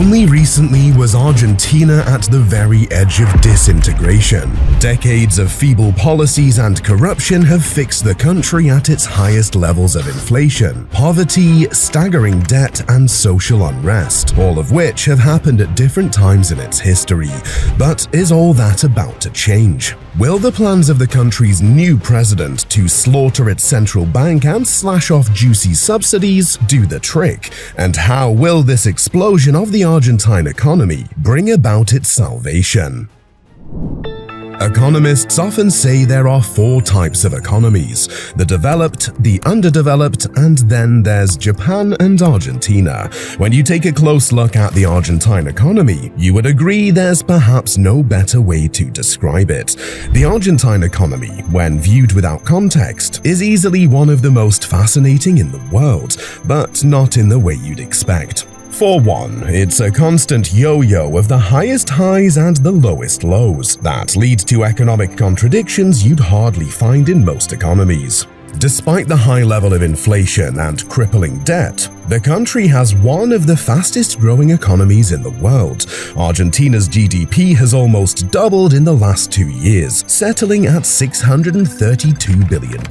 Only recently was Argentina at the very edge of disintegration. Decades of feeble policies and corruption have fixed the country at its highest levels of inflation, poverty, staggering debt, and social unrest, all of which have happened at different times in its history. But is all that about to change? Will the plans of the country's new president to slaughter its central bank and slash off juicy subsidies do the trick? And how will this explosion of the Argentine economy bring about its salvation? Economists often say there are 4 types of economies: the developed, the underdeveloped, and then there's Japan and Argentina. When you take a close look at the Argentine economy, you would agree there's perhaps no better way to describe it. The Argentine economy, when viewed without context, is easily one of the most fascinating in the world, but not in the way you'd expect. For one, it's a constant yo-yo of the highest highs and the lowest lows that lead to economic contradictions you'd hardly find in most economies. Despite the high level of inflation and crippling debt, the country has one of the fastest growing economies in the world. Argentina's GDP has almost doubled in the last 2 years, settling at $632 billion.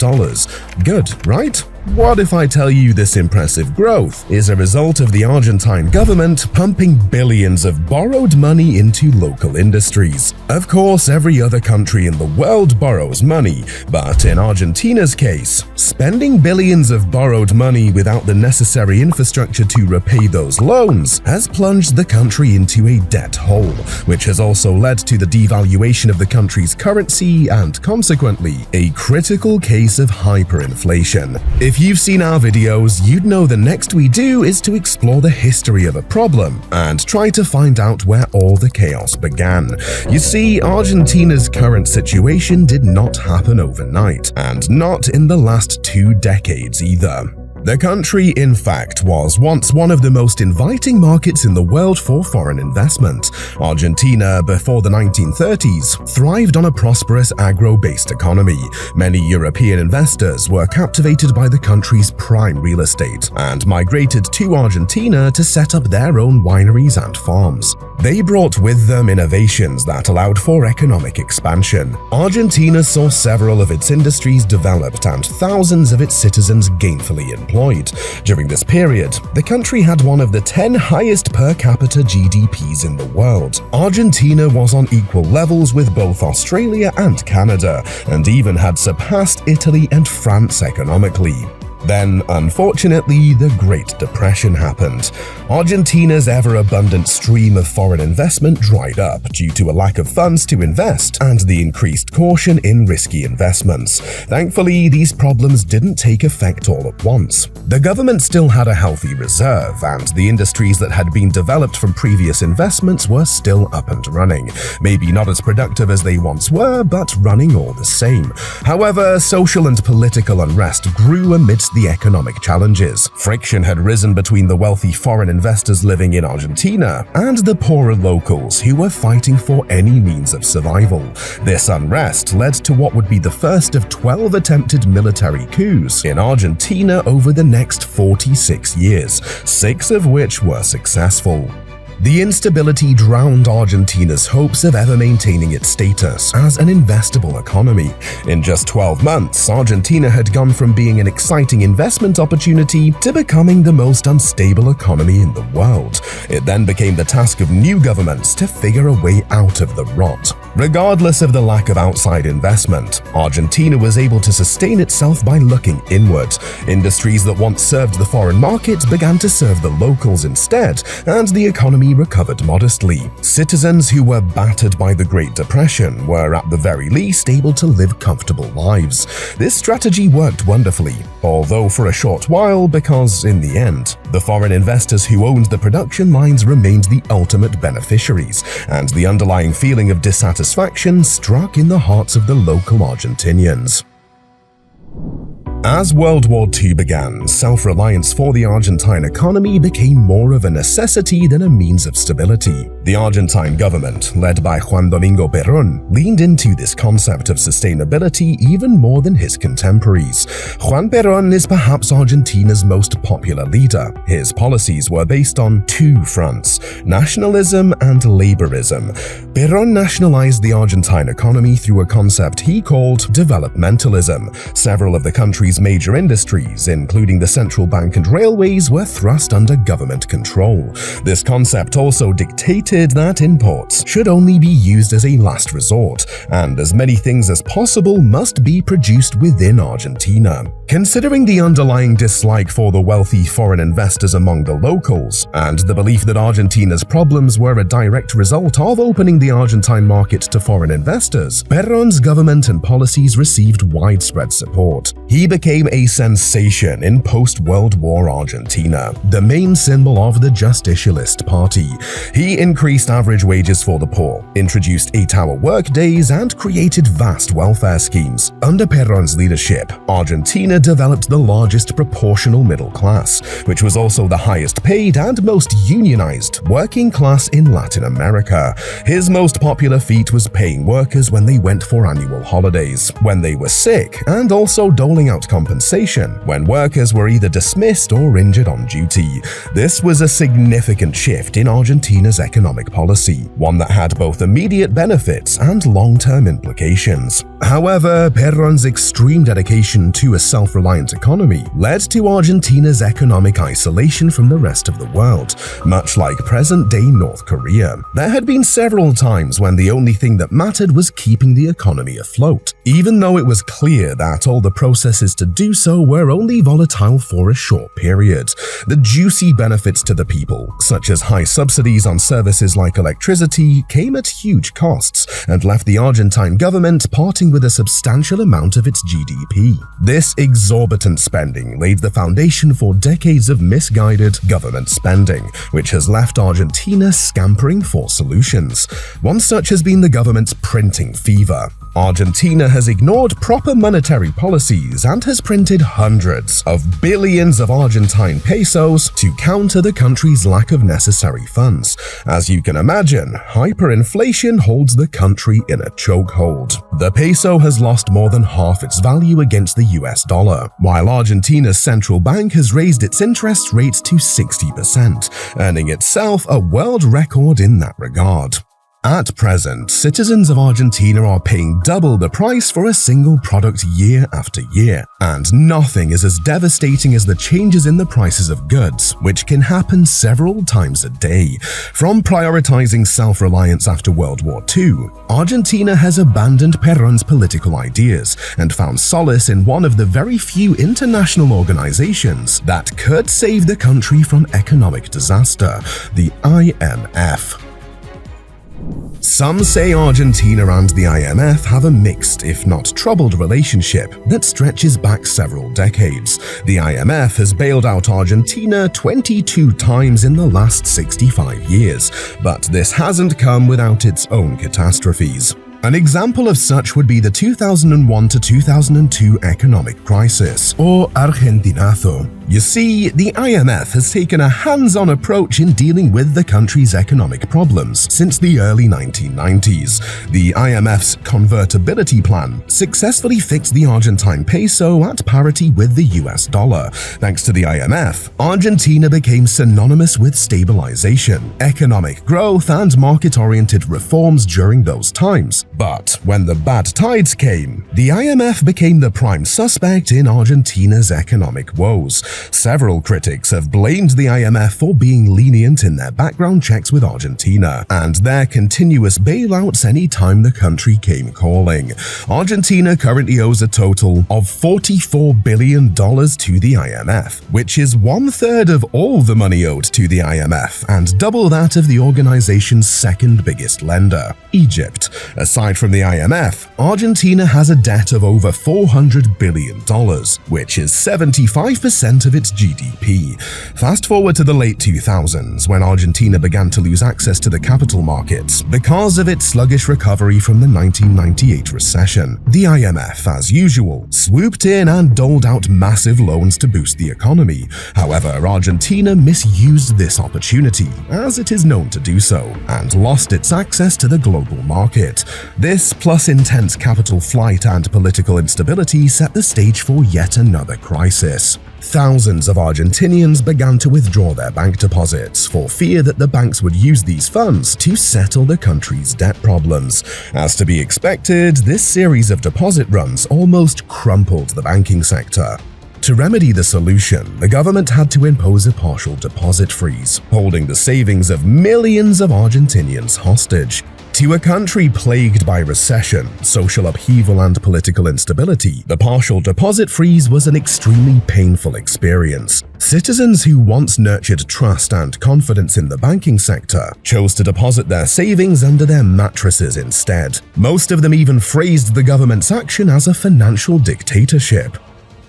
Good, right? What if I tell you this impressive growth is a result of the Argentine government pumping billions of borrowed money into local industries? Of course, every other country in the world borrows money, but in Argentina's case, spending billions of borrowed money without the necessary infrastructure to repay those loans has plunged the country into a debt hole, which has also led to the devaluation of the country's currency and, consequently, a critical case of hyperinflation. If you've seen our videos, you'd know the next we do is to explore the history of a problem and try to find out where all the chaos began. You see, Argentina's current situation did not happen overnight, and not in the last 2 decades either. The country, in fact, was once one of the most inviting markets in the world for foreign investment. Argentina, before the 1930s, thrived on a prosperous agro-based economy. Many European investors were captivated by the country's prime real estate and migrated to Argentina to set up their own wineries and farms. They brought with them innovations that allowed for economic expansion. Argentina saw several of its industries developed and thousands of its citizens gainfully employed. During this period, the country had one of the 10 highest per capita GDPs in the world. Argentina was on equal levels with both Australia and Canada, and even had surpassed Italy and France economically. Then, unfortunately, the Great Depression happened. Argentina's ever-abundant stream of foreign investment dried up due to a lack of funds to invest and the increased caution in risky investments. Thankfully, these problems didn't take effect all at once. The government still had a healthy reserve, and the industries that had been developed from previous investments were still up and running. Maybe not as productive as they once were, but running all the same. However, social and political unrest grew amidst the economic challenges. Friction had risen between the wealthy foreign investors living in Argentina and the poorer locals who were fighting for any means of survival. This unrest led to what would be the first of 12 attempted military coups in Argentina over the next 46 years, 6 of which were successful. The instability drowned Argentina's hopes of ever maintaining its status as an investable economy. In just 12 months, Argentina had gone from being an exciting investment opportunity to becoming the most unstable economy in the world. It then became the task of new governments to figure a way out of the rot. Regardless of the lack of outside investment, Argentina was able to sustain itself by looking inward. Industries that once served the foreign market began to serve the locals instead, and the economy recovered modestly. Citizens who were battered by the Great Depression were at the very least able to live comfortable lives. This strategy worked wonderfully, although for a short while, because in the end, the foreign investors who owned the production lines remained the ultimate beneficiaries, and the underlying feeling of dissatisfaction struck in the hearts of the local Argentinians. As World War II began, self-reliance for the Argentine economy became more of a necessity than a means of stability. The Argentine government, led by Juan Domingo Perón, leaned into this concept of sustainability even more than his contemporaries. Juan Perón is perhaps Argentina's most popular leader. His policies were based on two fronts: nationalism and laborism. Perón nationalized the Argentine economy through a concept he called developmentalism. Several of the country's major industries, including the central bank and railways, were thrust under government control. This concept also dictated that imports should only be used as a last resort, and as many things as possible must be produced within Argentina. Considering the underlying dislike for the wealthy foreign investors among the locals, and the belief that Argentina's problems were a direct result of opening the Argentine market to foreign investors, Perón's government and policies received widespread support. He became a sensation in post-World War Argentina, the main symbol of the Justicialist Party. He increased average wages for the poor, introduced 8-hour workdays, and created vast welfare schemes. Under Perón's leadership, Argentina developed the largest proportional middle class, which was also the highest paid and most unionized working class in Latin America. His most popular feat was paying workers when they went for annual holidays, when they were sick, and also doling out compensation when workers were either dismissed or injured on duty. This was a significant shift in Argentina's economic policy, one that had both immediate benefits and long-term implications. However, Perón's extreme dedication to a self-reliant economy led to Argentina's economic isolation from the rest of the world, much like present-day North Korea. There had been several times when the only thing that mattered was keeping the economy afloat, even though it was clear that all the processes to do so were only volatile for a short period. The juicy benefits to the people, such as high subsidies on services like electricity, came at huge costs and left the Argentine government parting with a substantial amount of its GDP. This exorbitant spending laid the foundation for decades of misguided government spending, which has left Argentina scampering for solutions. One such has been the government's printing fever. Argentina has ignored proper monetary policies and has printed hundreds of billions of Argentine pesos to counter the country's lack of necessary funds. As you can imagine, hyperinflation holds the country in a chokehold. The peso has lost more than half its value against the US dollar, while Argentina's central bank has raised its interest rates to 60%, earning itself a world record in that regard. At present, citizens of Argentina are paying double the price for a single product year after year, and nothing is as devastating as the changes in the prices of goods, which can happen several times a day. From prioritizing self-reliance after World War II, Argentina has abandoned Perón's political ideas and found solace in one of the very few international organizations that could save the country from economic disaster, the IMF. Some say Argentina and the IMF have a mixed, if not troubled, relationship that stretches back several decades. The IMF has bailed out Argentina 22 times in the last 65 years, but this hasn't come without its own catastrophes. An example of such would be the 2001 to 2002 economic crisis, or Argentinazo. You see, the IMF has taken a hands-on approach in dealing with the country's economic problems since the early 1990s. The IMF's convertibility plan successfully fixed the Argentine peso at parity with the US dollar. Thanks to the IMF, Argentina became synonymous with stabilization, economic growth, and market-oriented reforms during those times. But when the bad tides came, the IMF became the prime suspect in Argentina's economic woes. Several critics have blamed the IMF for being lenient in their background checks with Argentina and their continuous bailouts anytime the country came calling. Argentina currently owes a total of $44 billion to the IMF, which is 1/3 of all the money owed to the IMF and double that of the organization's second biggest lender, Egypt. Aside Aside from the IMF, Argentina has a debt of over $400 billion, which is 75% of its GDP. Fast forward to the late 2000s, when Argentina began to lose access to the capital markets because of its sluggish recovery from the 1998 recession. The IMF, as usual, swooped in and doled out massive loans to boost the economy. However, Argentina misused this opportunity, as it is known to do so, and lost its access to the global market. This, plus intense capital flight and political instability, set the stage for yet another crisis. Thousands of Argentinians began to withdraw their bank deposits for fear that the banks would use these funds to settle the country's debt problems. As to be expected, this series of deposit runs almost crumpled the banking sector. To remedy the solution, the government had to impose a partial deposit freeze, holding the savings of millions of Argentinians hostage. To a country plagued by recession, social upheaval, and political instability, the partial deposit freeze was an extremely painful experience. Citizens who once nurtured trust and confidence in the banking sector chose to deposit their savings under their mattresses instead. Most of them even phrased the government's action as a financial dictatorship.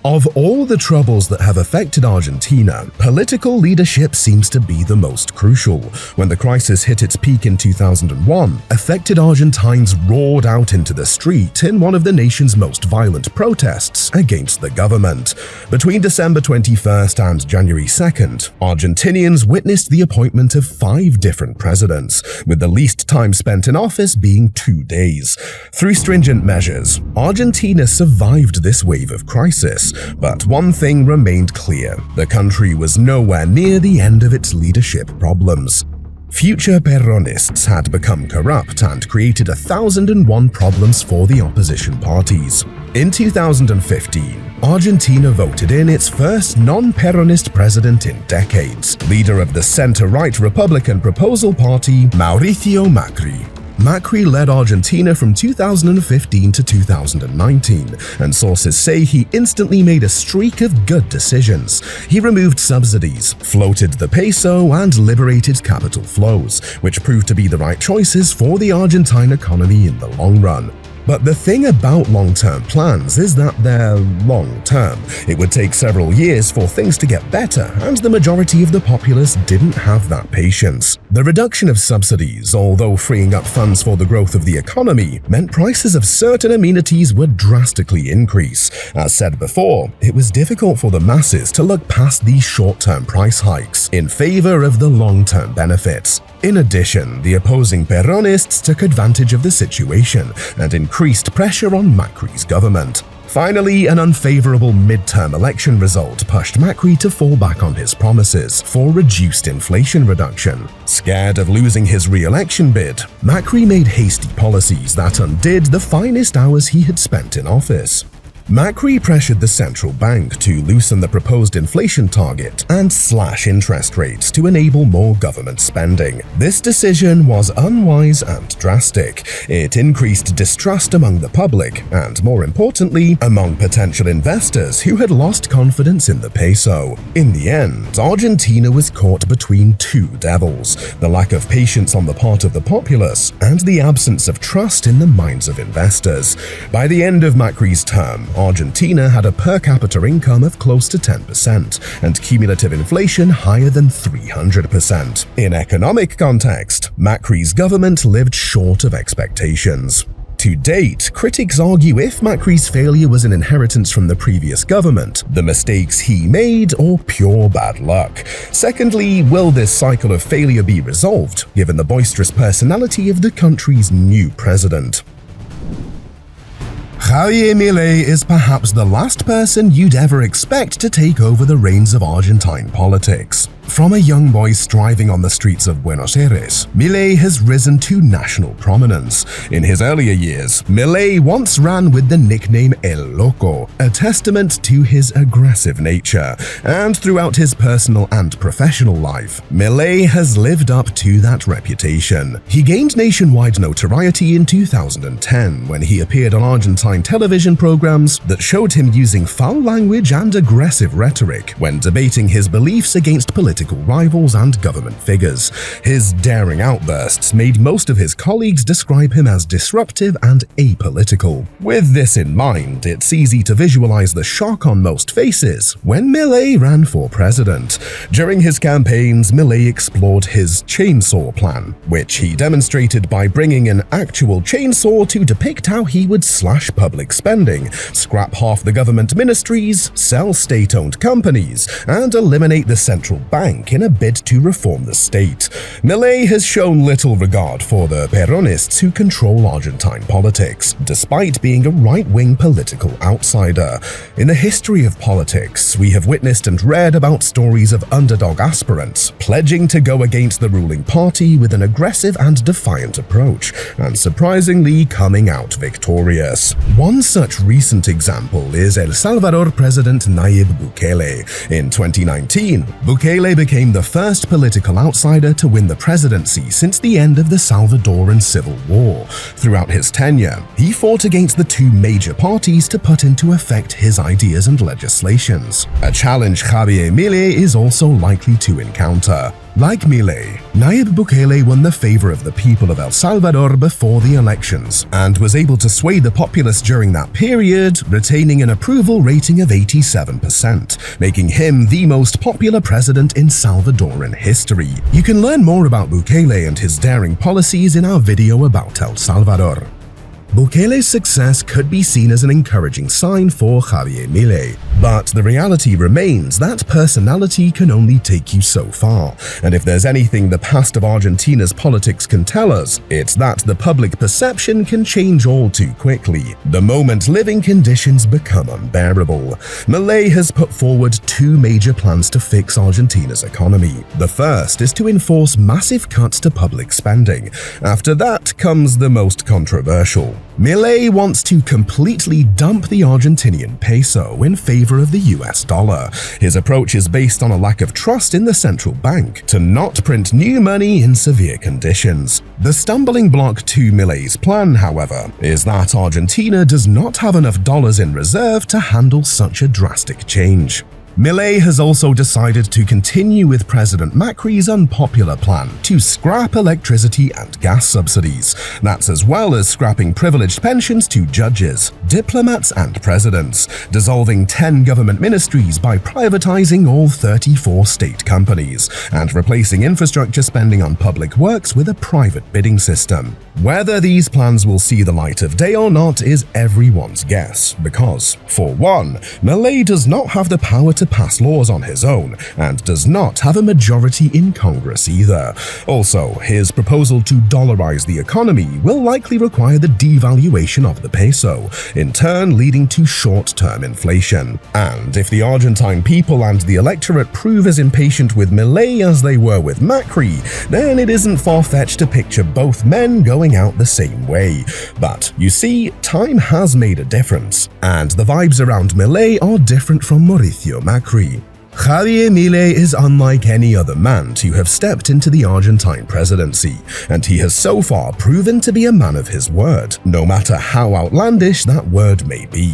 Of all the troubles that have affected Argentina, political leadership seems to be the most crucial. When the crisis hit its peak in 2001, affected Argentines roared out into the street in one of the nation's most violent protests against the government. Between December 21st and January 2nd, Argentinians witnessed the appointment of 5 different presidents, with the least time spent in office being 2 days. Through stringent measures, Argentina survived this wave of crisis. But one thing remained clear: the country was nowhere near the end of its leadership problems. Future Peronists had become corrupt and created 1,001 problems for the opposition parties. In 2015, Argentina voted in its first non-Peronist president in decades, leader of the center-right Republican Proposal Party, Mauricio Macri. Macri led Argentina from 2015 to 2019, and sources say he instantly made a streak of good decisions. He removed subsidies, floated the peso, and liberated capital flows, which proved to be the right choices for the Argentine economy in the long run. But the thing about long-term plans is that they're long-term. It would take several years for things to get better, and the majority of the populace didn't have that patience. The reduction of subsidies, although freeing up funds for the growth of the economy, meant prices of certain amenities would drastically increase. As said before, it was difficult for the masses to look past these short-term price hikes in favor of the long-term benefits. In addition, the opposing Peronists took advantage of the situation and increased pressure on Macri's government. Finally, an unfavorable midterm election result pushed Macri to fall back on his promises for reduced inflation reduction. Scared of losing his re-election bid, Macri made hasty policies that undid the finest hours he had spent in office. Macri pressured the central bank to loosen the proposed inflation target and slash interest rates to enable more government spending. This decision was unwise and drastic. It increased distrust among the public and, more importantly, among potential investors who had lost confidence in the peso. In the end, Argentina was caught between 2 devils: the lack of patience on the part of the populace and the absence of trust in the minds of investors. By the end of Macri's term, Argentina had a per capita income of close to 10% and cumulative inflation higher than 300%. In economic context, Macri's government lived short of expectations. To date, critics argue if Macri's failure was an inheritance from the previous government, the mistakes he made, or pure bad luck. Secondly, will this cycle of failure be resolved, given the boisterous personality of the country's new president? Javier Milei is perhaps the last person you'd ever expect to take over the reins of Argentine politics. From a young boy striving on the streets of Buenos Aires, Milei has risen to national prominence. In his earlier years, Milei once ran with the nickname El Loco, a testament to his aggressive nature. And throughout his personal and professional life, Milei has lived up to that reputation. He gained nationwide notoriety in 2010 when he appeared on Argentine television programs that showed him using foul language and aggressive rhetoric when debating his beliefs against political political rivals and government figures. His daring outbursts made most of his colleagues describe him as disruptive and apolitical. With this in mind, it's easy to visualize the shock on most faces when Milei ran for president. During his campaigns, Milei explored his chainsaw plan, which he demonstrated by bringing an actual chainsaw to depict how he would slash public spending, scrap half the government ministries, sell state-owned companies, and eliminate the central bank in a bid to reform the state. Milei has shown little regard for the Peronists who control Argentine politics, despite being a right-wing political outsider. In the history of politics, we have witnessed and read about stories of underdog aspirants pledging to go against the ruling party with an aggressive and defiant approach, and surprisingly coming out victorious. One such recent example is El Salvador President Nayib Bukele. In 2019, Bukele became the first political outsider to win the presidency since the end of the Salvadoran Civil War. Throughout his tenure, he fought against the two major parties to put into effect his ideas and legislations, a challenge Javier Milei is also likely to encounter. Like Milei, Nayib Bukele won the favor of the people of El Salvador before the elections and was able to sway the populace during that period, retaining an approval rating of 87%, making him the most popular president in Salvadoran history. You can learn more about Bukele and his daring policies in our video about El Salvador. Bukele's success could be seen as an encouraging sign for Javier Milei, but the reality remains that personality can only take you so far, and if there's anything the past of Argentina's politics can tell us, it's that the public perception can change all too quickly, the moment living conditions become unbearable. Milei has put forward two major plans to fix Argentina's economy. The first is to enforce massive cuts to public spending. After that comes the most controversial. Milei wants to completely dump the Argentinian peso in favor of the US dollar. His approach is based on a lack of trust in the central bank to not print new money in severe conditions. The stumbling block to Milei's plan, however, is that Argentina does not have enough dollars in reserve to handle such a drastic change. Milei has also decided to continue with President Macri's unpopular plan to scrap electricity and gas subsidies. That's as well as scrapping privileged pensions to judges, diplomats, and presidents, dissolving 10 government ministries by privatizing all 34 state companies, and replacing infrastructure spending on public works with a private bidding system. Whether these plans will see the light of day or not is everyone's guess, because, for one, Milei does not have the power to pass laws on his own, and does not have a majority in Congress either. Also, his proposal to dollarize the economy will likely require the devaluation of the peso, in turn leading to short-term inflation. And if the Argentine people and the electorate prove as impatient with Milei as they were with Macri, then it isn't far-fetched to picture both men going out the same way. But you see, time has made a difference, and the vibes around Milei are different from Mauricio Macri. Javier Milei is unlike any other man to have stepped into the Argentine presidency, and he has so far proven to be a man of his word, no matter how outlandish that word may be.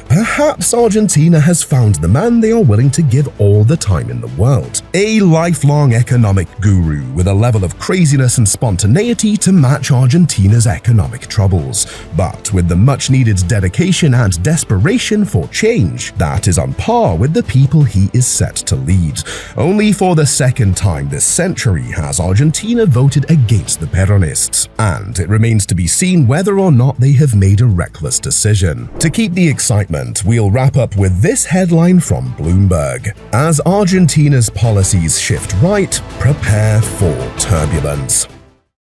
Perhaps Argentina has found the man they are willing to give all the time in the world, a lifelong economic guru with a level of craziness and spontaneity to match Argentina's economic troubles, but with the much-needed dedication and desperation for change that is on par with the people he is set to lead. Only for the second time this century has Argentina voted against the Peronists, and it remains to be seen whether or not they have made a reckless decision. To keep the excitement, we'll wrap up with this headline from Bloomberg. As Argentina's policies shift right, prepare for turbulence.